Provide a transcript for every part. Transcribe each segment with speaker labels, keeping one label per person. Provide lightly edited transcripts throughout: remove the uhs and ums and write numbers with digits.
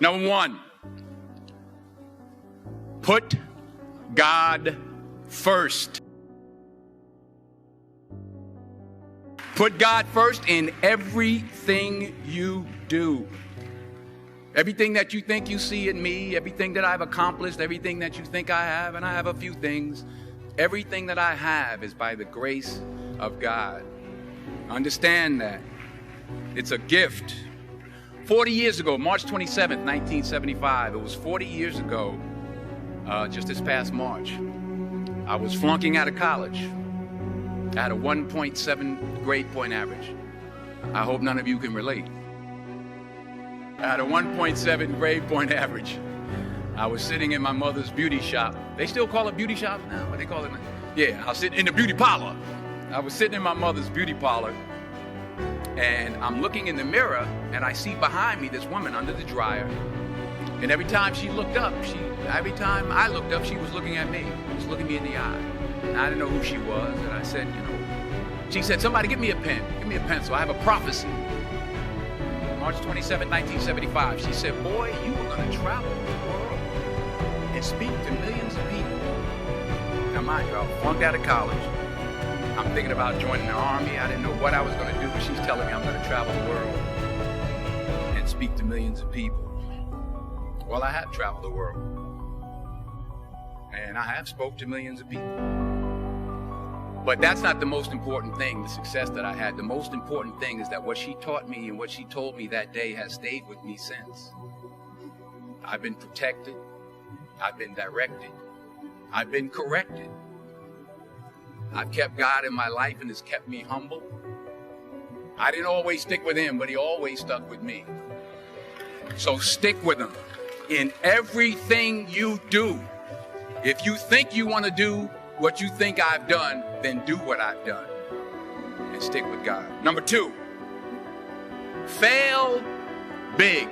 Speaker 1: Number one, put God first. Put God first in everything you do. Everything that you think you see in me, everything that I've accomplished, everything that you think I have, and I have a few things, everything that I have is by the grace of God. Understand that. It's a gift. 40 years ago, March 27th, 1975, it was 40 years ago, just this past March, I was flunking out of college. I had a 1.7 grade point average. I hope none of you can relate. I had a 1.7 grade point average. I was sitting in my mother's beauty shop. They still call it beauty shop now? What they call it now? Yeah, I was sitting in the beauty parlor. I was sitting in my mother's beauty parlor, and I'm looking in the mirror, and I see behind me this woman under the dryer. And every time she looked up, every time I looked up, she was looking at me. She was looking me in the eye. And I didn't know who she was, and I said, she said, somebody give me a pen. Give me a pencil. I have a prophecy. March 27, 1975. She said, boy, you were going to travel the world and speak to millions of people. Now, mind you, I flunked out of college. I'm thinking about joining the army. I didn't know what I was going to do, but she's telling me I'm going to travel the world and speak to millions of people. Well, I have traveled the world, and I have spoke to millions of people. But that's not the most important thing, the success that I had. The most important thing is that what she taught me and what she told me that day has stayed with me since. I've been protected. I've been directed. I've been corrected. I've kept God in my life, and it's kept me humble. I didn't always stick with him, but he always stuck with me. So stick with him in everything you do. If you think you want to do what you think I've done, then do what I've done and stick with God. Number two, fail big.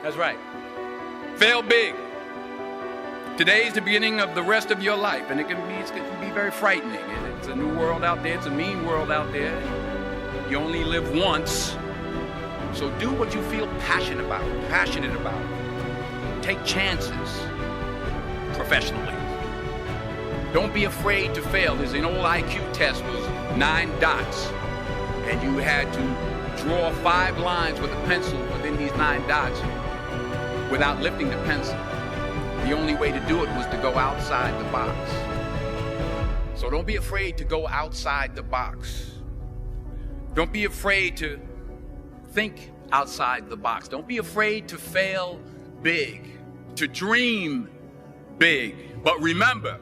Speaker 1: That's right. Fail big. Today is the beginning of the rest of your life, and it can be very frightening. And it's a new world out there. It's a mean world out there. You only live once. So do what you feel passionate about. Take chances professionally. Don't be afraid to fail. There's an old IQ test, was 9 dots, and you had to draw 5 lines with a pencil within these 9 dots without lifting the pencil. The only way to do it was to go outside the box. So don't be afraid to go outside the box. Don't be afraid to think outside the box. Don't be afraid to fail big, to dream big. But remember,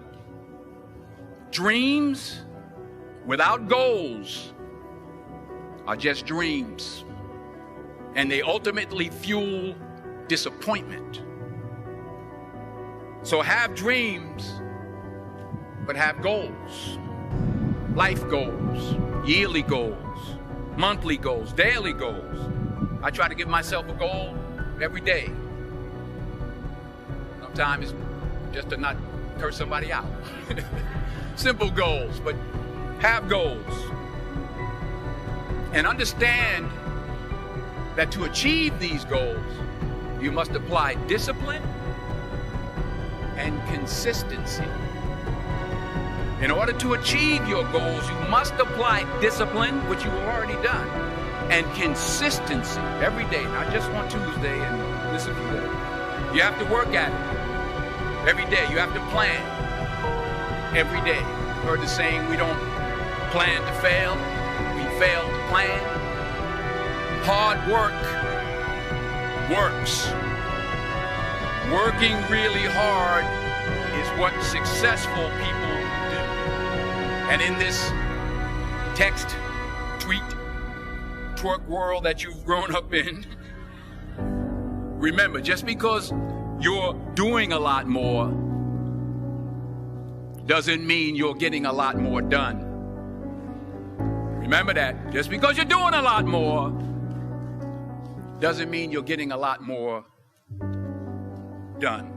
Speaker 1: dreams without goals are just dreams, and they ultimately fuel disappointment. So have dreams, but have goals. Life goals, yearly goals, monthly goals, daily goals. I try to give myself a goal every day. Sometimes it's just to not curse somebody out. Simple goals, but have goals. And understand that to achieve these goals, you must apply discipline and consistency. In order to achieve your goals, you must apply discipline, which you have already done, and consistency every day, not just on Tuesday and this a few days. You have to work at it every day. You have to plan every day. You heard the saying, we don't plan to fail, we fail to plan. Hard work works. Working really hard is what successful people do. And in this text, tweet, twerk world that you've grown up in, remember, just because you're doing a lot more doesn't mean you're getting a lot more done. Remember that. Just because you're doing a lot more doesn't mean you're getting a lot more done.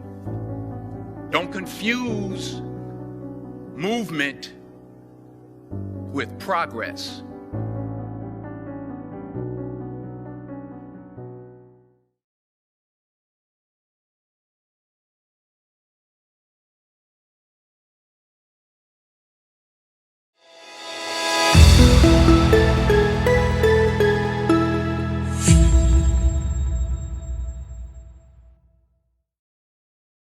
Speaker 1: Don't confuse movement with progress.